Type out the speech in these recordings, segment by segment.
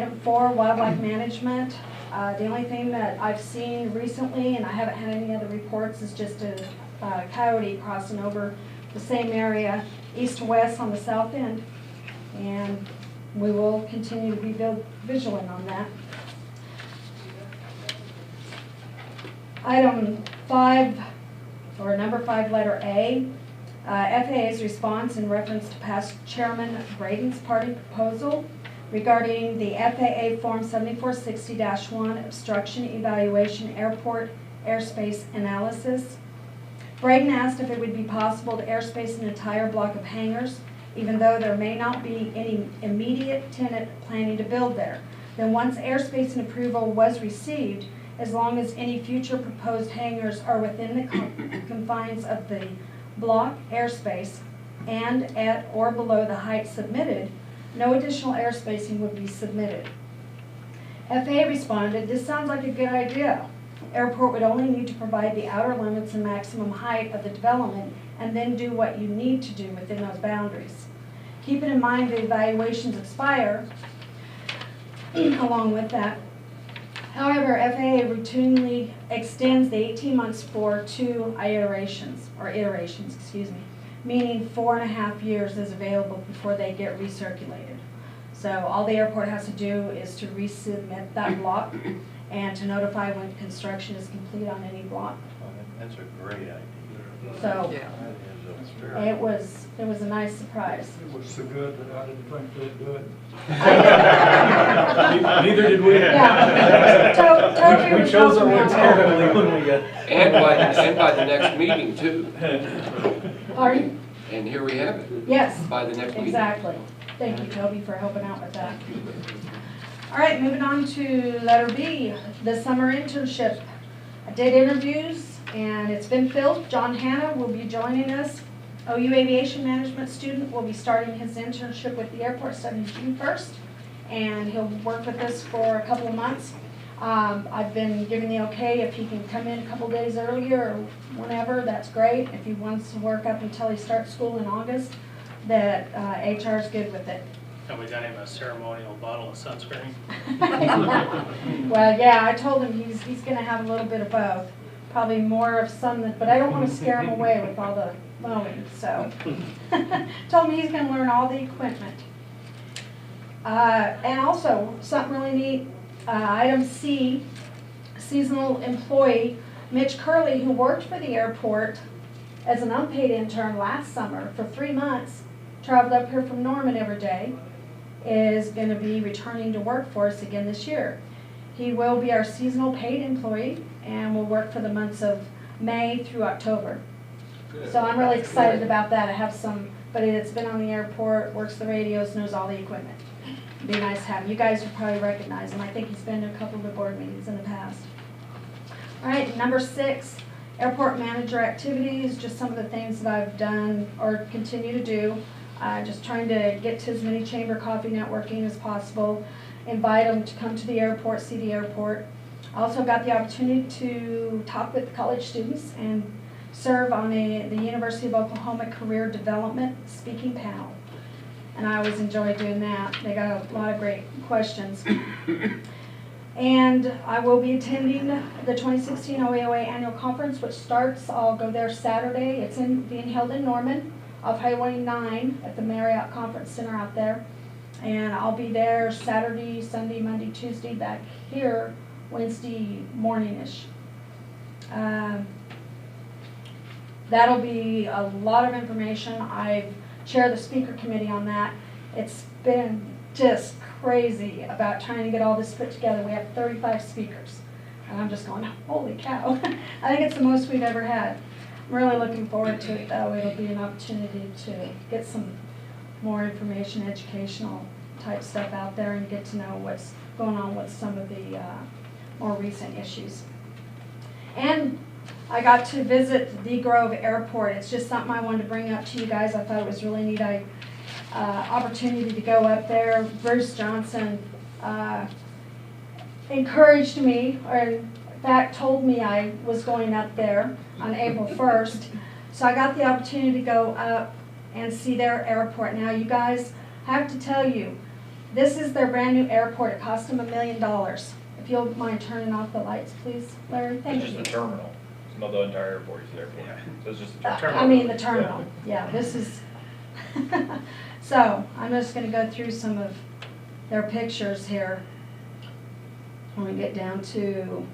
Item 4, wildlife management. The only thing that I've seen recently, and I haven't had any other reports, is just a coyote crossing over the same area, east to west on the south end. And we will continue to be vigilant on that. Item 5, or number 5, letter A, FAA's response in reference to past Chairman Braden's party proposal regarding the FAA Form 7460-1 obstruction evaluation airport airspace analysis. Braden asked if it would be possible to airspace an entire block of hangars, even though there may not be any immediate tenant planning to build there. Then once airspace and approval was received, as long as any future proposed hangars are within the confines of the block airspace and at or below the height submitted, no additional airspacing would be submitted. FAA responded, "This sounds like a good idea. Airport would only need to provide the outer limits and maximum height of the development and then do what you need to do within those boundaries. Keeping in mind the evaluations expire along with that. However, FAA routinely extends the 18 months for 2 iterations, meaning 4.5 years is available before they get recirculated. So all the airport has to do is to resubmit that block and to notify when construction is complete on any block." That's a great idea. So Yeah. it was a nice surprise. It was so good that I didn't think they'd do it. Neither did we. Yeah. Toby We was chose our helping me words on that. carefully when we got. And by the next meeting too. Pardon? And here we have it. Yes, By the next meeting. exactly. Thank you, Toby, for helping out with that. All right, moving on to letter B, the summer internship. I did interviews and it's been filled. John Hanna will be joining us. OU Aviation Management student will be starting his internship with the airport starting June 1st, and he'll work with us for a couple of months. I've been given the okay if he can come in a couple days earlier or whenever, that's great. If he wants to work up until he starts school in August, that HR is good with it. And we got him a ceremonial bottle of sunscreen. Well, yeah, I told him he's going to have a little bit of both. Probably more of some, but I don't want to scare him away with all the mowing, so. Told me he's going to learn all the equipment. And also, something really neat, item C, seasonal employee, Mitch Curley, who worked for the airport as an unpaid intern last summer for 3 months, traveled up here from Norman every day, is going to be returning to work for us again this year. He will be our seasonal paid employee and will work for the months of May through October. So I'm really excited about that. I have somebody that's been on the airport, works the radios, knows all the equipment. It'd be nice to have him. You guys would probably recognize him. I think he's been to a couple of the board meetings in the past. All right, number 6, airport manager activities, just some of the things that I've done or continue to do. Just trying to get to as many chamber coffee networking as possible, invite them to come to the airport, see the airport. I also got the opportunity to talk with college students and serve on the University of Oklahoma Career Development speaking panel. And I always enjoy doing that. They got a lot of great questions. And I will be attending the 2016 OAOA annual conference, which starts, I'll go there Saturday. It's being held in Norman off Highway 9 at the Marriott Conference Center out there. And I'll be there Saturday, Sunday, Monday, Tuesday, back here Wednesday morning-ish. That'll be a lot of information. I've chaired the speaker committee on that. It's been just crazy about trying to get all this put together. We have 35 speakers. And I'm just going, holy cow. I think it's the most we've ever had. I'm really looking forward to it, though. It'll be an opportunity to get some more information, educational type stuff out there and get to know what's going on with some of the more recent issues. And I got to visit the Grove Airport. It's just something I wanted to bring up to you guys. I thought it was really neat. Opportunity to go up there. Bruce Johnson encouraged me, or in fact told me I was going up there on April 1st. So I got the opportunity to go up and see their airport. Now you guys, I have to tell you, This is their brand new airport. It cost them $1 million. If you'll mind turning off the lights, please, Larry, thank It's you. just the terminal. It's not the entire airport, it's the airport. So it's just the I terminal. mean, the terminal, yeah, this is, so, I'm just gonna go through some of their pictures here. When we get down to,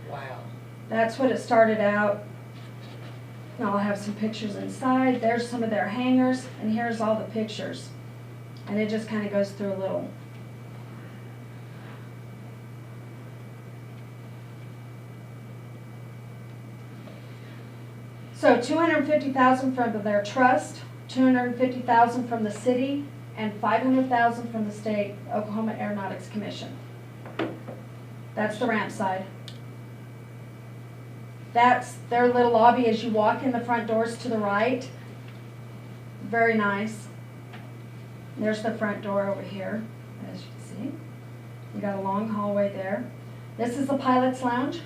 Wow. that's what it started out. Now I'll have some pictures inside. There's some of their hangars, and here's all the pictures. And it just kinda goes through a little. So 250,000 from their trust, 250,000 from the city, and 500,000 from the state Oklahoma Aeronautics Commission. That's the ramp side. That's their little lobby as you walk in the front doors to the right. Very nice. There's the front door over here, as you can see. You got a long hallway there. This is the pilot's lounge.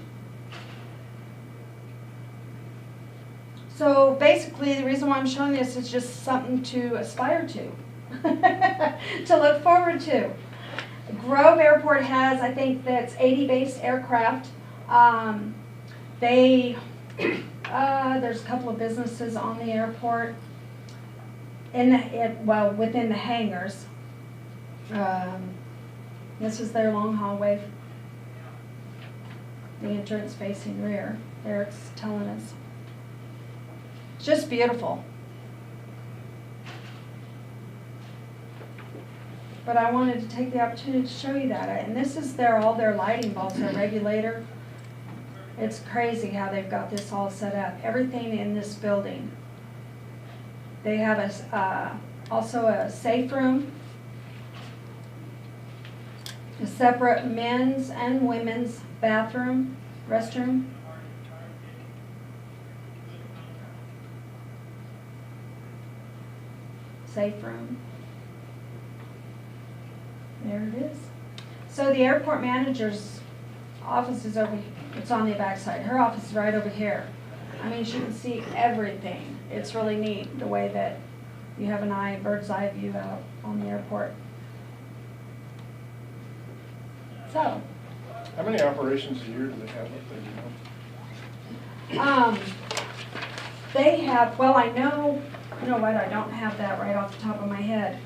So basically, the reason why I'm showing this is just something to aspire to, to look forward to. Grove Airport has, I think that's 80 based aircraft. There's a couple of businesses on the airport, within the hangars. This is their long hallway, the entrance facing rear. There it's telling us. It's just beautiful. But I wanted to take the opportunity to show you that. And this is all their lighting bulbs, their regulator. It's crazy how they've got this all set up. Everything in this building. They have also a safe room, a separate men's and women's bathroom, restroom. Safe room. There it is. So the airport manager's office is over, it's on the back side. Her office is right over here. I mean, she can see everything. It's really neat the way that you have a bird's eye view out on the airport. So, How many operations a year do they have up there, you know? they have, well, I know, you know what, I don't have that right off the top of my head.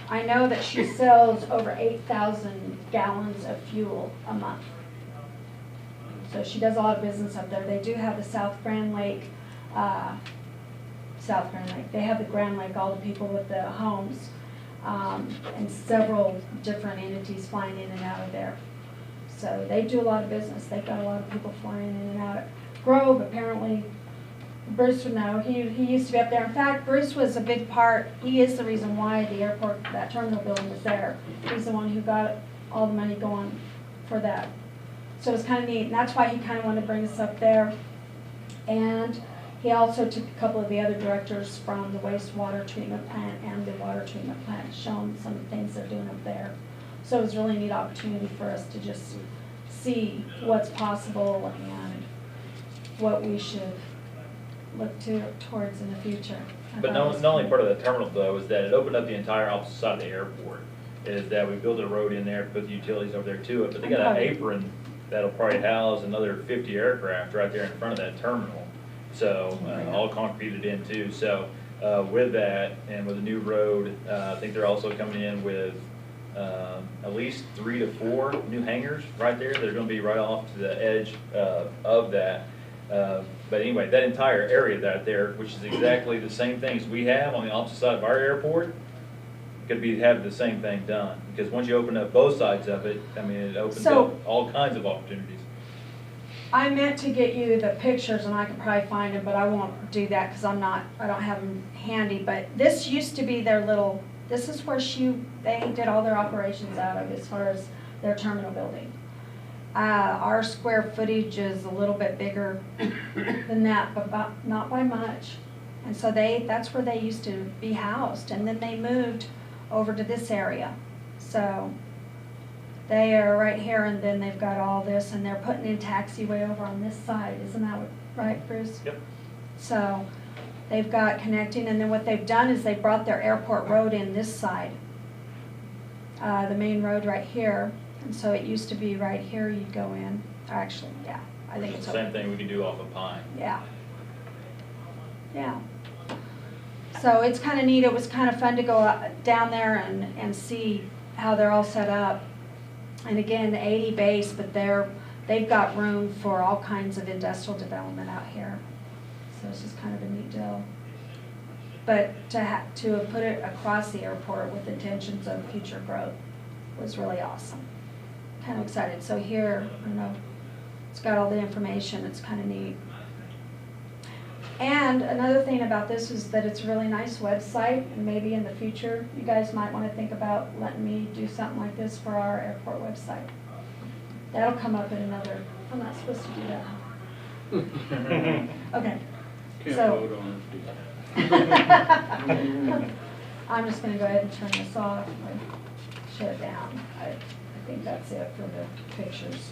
I know that she sells over 8,000 gallons of fuel a month. So she does a lot of business up there. They do have the South Grand Lake, they have the Grand Lake, all the people with the homes, and several different entities flying in and out of there. So they do a lot of business. They've got a lot of people flying in and out. Grove, apparently, Bruce would know. He used to be up there. In fact, Bruce was a big part. He is the reason why the airport, that terminal building was there. He's the one who got all the money going for that. So it was kind of neat, and that's why he kind of wanted to bring us up there. And he also took a couple of the other directors from the wastewater treatment plant and the water treatment plant, to show them some of the things they're doing up there. So it was a really neat opportunity for us to just see what's possible and what we should look towards in the future. But not only part of the terminal though is that it opened up the entire opposite side of the airport. Is that we built a road in there, put the utilities over there to it, but they got an apron that'll probably house another 50 aircraft right there in front of that terminal. So all concreted in too. So with that and with a new road, I think they're also coming in with at least 3 to 4 new hangars right there. They're going to be right off to the edge of that. But anyway, that entire area right there, which is exactly the same things we have on the opposite side of our airport, could be having the same thing done. Because once you open up both sides of it, I mean, it opens up all kinds of opportunities. I meant to get you the pictures, and I could probably find them, but I won't do that because I don't have them handy. But this used to be their little. This is where they did all their operations out of, as far as their terminal building. Our square footage is a little bit bigger than that, but not by much. And so that's where they used to be housed, and then they moved over to this area. So they are right here, and then they've got all this, and they're putting in taxiway over on this side. Isn't that right, Bruce? Yep. So they've got connecting, and then what they've done is they brought their airport road in this side. the main road right here. And so it used to be right here you'd go in. Actually, yeah, I think it's the same open. thing we could do off of Pine. Yeah. Yeah. So it's kind of neat. It was kind of fun to go down there and see how they're all set up. And again, 80 base, but they've got room for all kinds of industrial development out here. So it's just kind of a neat deal. But to have put it across the airport with intentions of future growth was really awesome. Kind of excited. So here, it's got all the information. It's kind of neat. And another thing about this is that it's a really nice website, and maybe in the future you guys might want to think about letting me do something like this for our airport website. That'll come up in another, I'm not supposed to do that. Okay. Can't So- vote on I'm just going to go ahead and turn this off and shut it down. I think that's it for the pictures,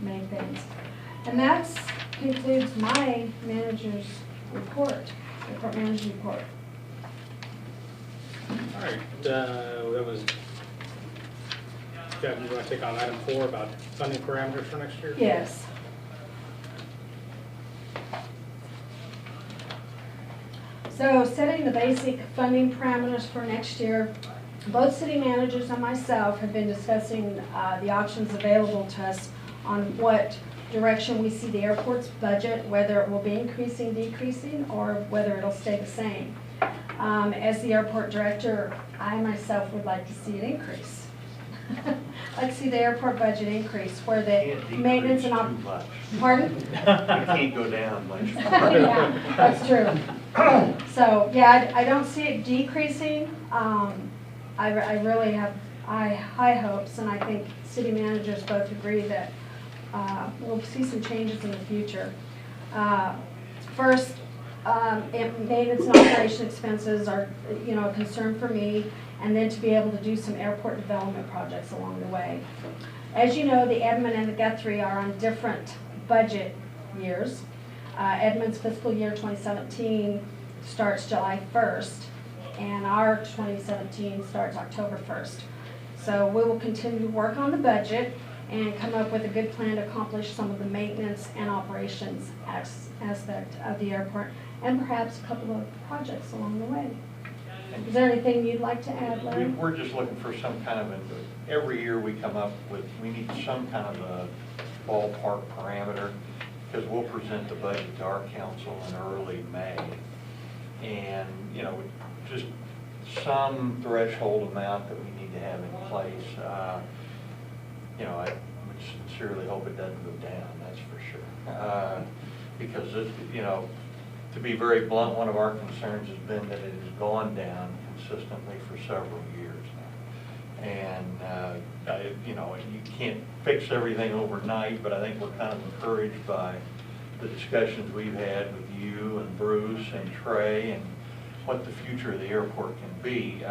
main things. And that concludes my manager's report, airport manager's report. All right, that was, Jeff, you want to take on item 4 about funding parameters for next year? Yes. So setting the basic funding parameters for next year, both city managers and myself have been discussing the options available to us on what direction we see the airport's budget, whether it will be increasing, decreasing, or whether it'll stay the same. As the airport director, I myself would like to see it increase. I'd like to see the airport budget increase where the maintenance and Too much. Pardon? You can't go down much. Yeah, that's true. So, yeah, I don't see it decreasing. I really have high hopes, and I think city managers both agree that we'll see some changes in the future. First, maintenance and operation expenses are, a concern for me, and then to be able to do some airport development projects along the way. As you know, the Edmond and the Guthrie are on different budget years. Edmond's fiscal year 2017 starts July 1st, and our 2017 starts October 1st. So we will continue to work on the budget and come up with a good plan to accomplish some of the maintenance and operations aspect of the airport, and perhaps a couple of projects along the way. Is there anything you'd like to add, Larry? We're just looking for some kind of, every year we come up with, we need some kind of a ballpark parameter, because we'll present the budget to our council in early May. And, just some threshold amount that we need to have in place. I would sincerely hope it doesn't go down, that's for sure. Because, to be very blunt, one of our concerns has been that it has gone down consistently for several years now. And, you can't fix everything overnight, but I think we're kind of encouraged by the discussions we've had with you and Bruce and Trey and what the future of the airport can be.